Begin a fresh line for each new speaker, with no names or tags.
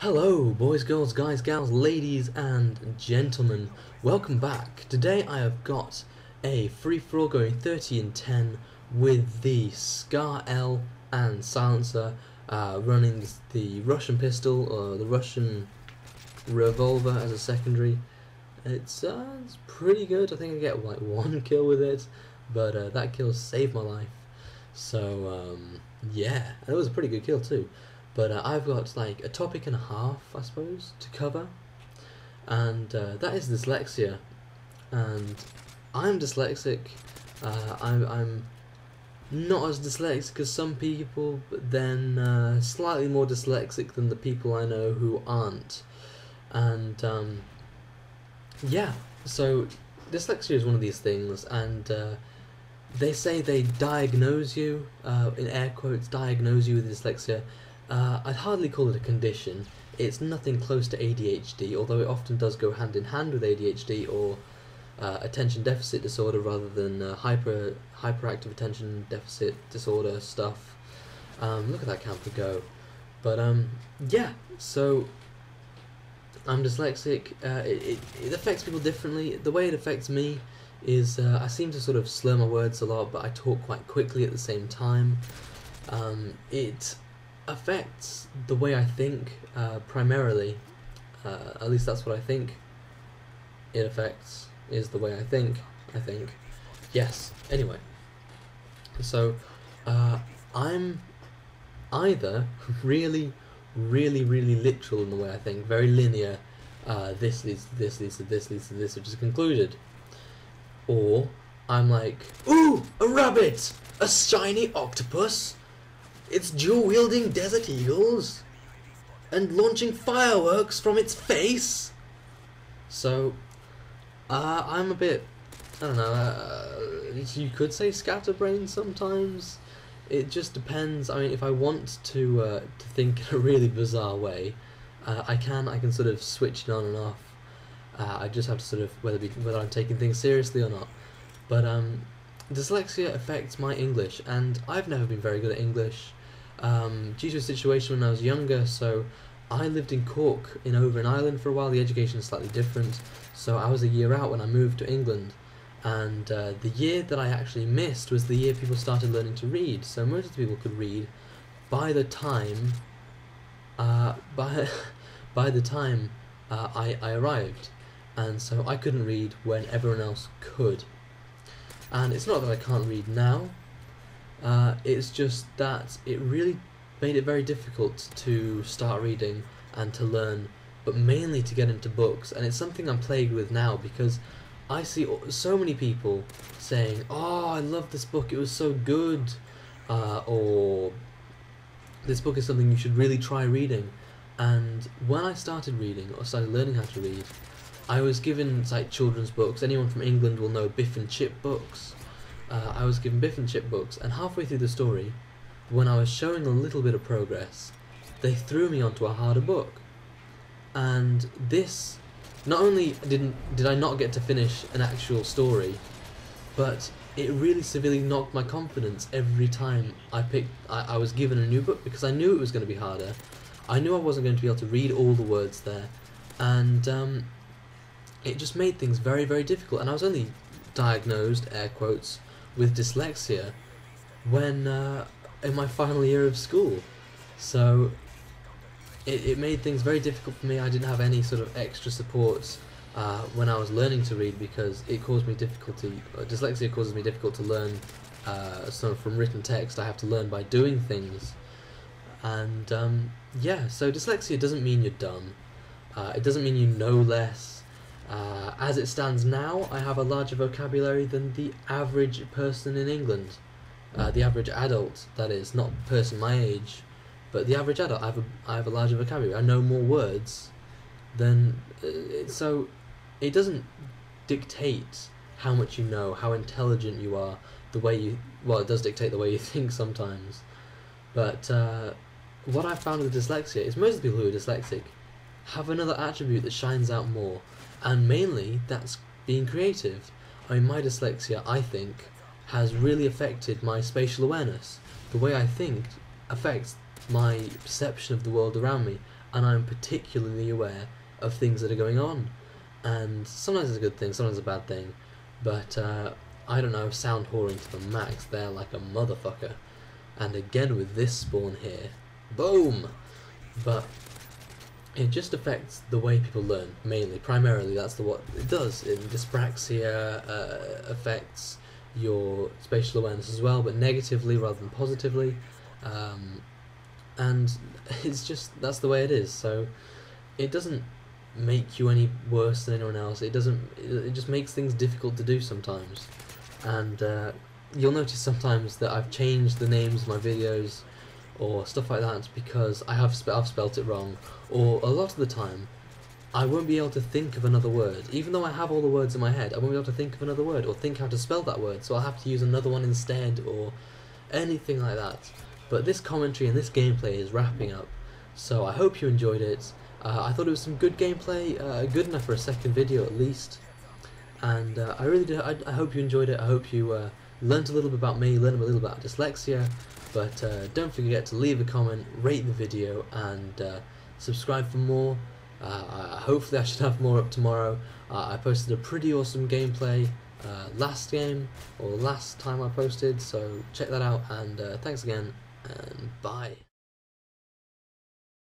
Hello, boys, girls, guys, gals, ladies, and gentlemen. Welcome back. Today I have got a free-for-all going 30 and 10 with the Scar L and silencer, running the Russian pistol or the Russian revolver as a secondary. It's pretty good. I think I get like one kill with it, but that kill saved my life. So yeah, it was a pretty good kill too. But I've got like a topic and a half, I suppose, to cover, and that is dyslexia. And I'm dyslexic. I'm not as dyslexic as some people, but then slightly more dyslexic than the people I know who aren't. And yeah, so dyslexia is one of these things, and they say they diagnose you, in air quotes, diagnose you with dyslexia. I'd hardly call it a condition. It's nothing close to ADHD, although it often does go hand in hand with ADHD or attention deficit disorder rather than hyperactive attention deficit disorder stuff. Look at that camper go. But yeah, so I'm dyslexic. It affects people differently. The way it affects me is I seem to sort of slur my words a lot, but I talk quite quickly at the same time. It affects the way I think, primarily. At least that's what I think it affects, is the way I think. Yes, anyway. So, I'm either really literal in the way I think, very linear, this leads to this, leads to this, leads to this, which is concluded. Or, I'm like, ooh, a rabbit! A shiny octopus! It's dual-wielding desert eagles and launching fireworks from its face. So, I'm a bit, I don't know, you could say scatterbrained sometimes. It just depends. I mean, if I want to think in a really bizarre way, I can sort of switch it on and off. I just have to sort of whether I'm taking things seriously or not. But dyslexia affects my English, and I've never been very good at English. Due to a situation when I was younger, so I lived in Cork over in Ireland for a while. The education is slightly different, so I was a year out when I moved to England, and the year that I actually missed was the year people started learning to read. So most of the people could read by the time by the time I arrived, and so I couldn't read when everyone else could. And it's not that I can't read now. It's just that it really made it very difficult to start reading and to learn, but mainly to get into books. And it's something I'm plagued with now, because I see so many people saying, oh, I love this book, it was so good, or this book is something you should really try reading. And when I started reading, or started learning how to read, I was given like children's books. Anyone from England will know Biff and Chip books. I was given Biff and Chip books, and halfway through the story, when I was showing a little bit of progress, they threw me onto a harder book. And this, not only did I not get to finish an actual story, but it really severely knocked my confidence every time I was given a new book, because I knew it was going to be harder. I knew I wasn't going to be able to read all the words there, and it just made things very difficult. And I was only diagnosed, air quotes, with dyslexia when in my final year of school. So it made things very difficult for me. I didn't have any sort of extra support when I was learning to read, because it caused me difficulty. Dyslexia causes me difficult to learn sort of from written text. I have to learn by doing things. And yeah, so dyslexia doesn't mean you're dumb. It doesn't mean you know less. As it stands now, I have a larger vocabulary than the average person in England. The average adult, that is, not person my age, but the average adult. I have a larger vocabulary. I know more words than... so it doesn't dictate how much you know, how intelligent you are, the way you... well, it does dictate the way you think sometimes. But what I've found with dyslexia is most of the people who are dyslexic have another attribute that shines out more. And mainly, that's being creative. I mean, my dyslexia, I think, has really affected my spatial awareness. The way I think affects my perception of the world around me. and I'm particularly aware of things that are going on. And sometimes it's a good thing, sometimes it's a bad thing, but I don't know, sound whoring to the max there like a motherfucker. And again with this spawn here, boom! But it just affects the way people learn, primarily that's what it does. Dyspraxia affects your spatial awareness as well, but negatively rather than positively, and it's just, that's the way it is. So it doesn't make you any worse than anyone else. It just makes things difficult to do sometimes. And you'll notice sometimes that I've changed the names of my videos or stuff like that because I've spelt it wrong, or a lot of the time I won't be able to think of another word. Even though I have all the words in my head, I won't be able to think of another word or think how to spell that word, so I'll have to use another one instead or anything like that. But this commentary and this gameplay is wrapping up, so I hope you enjoyed it. I thought it was some good gameplay, good enough for a second video at least, and I really do. I hope you enjoyed it. I hope you learnt a little bit about me, learned a little about dyslexia, but don't forget to leave a comment, rate the video, and subscribe for more. Hopefully I should have more up tomorrow. I posted a pretty awesome gameplay last time I posted, so check that out, and thanks again, and bye.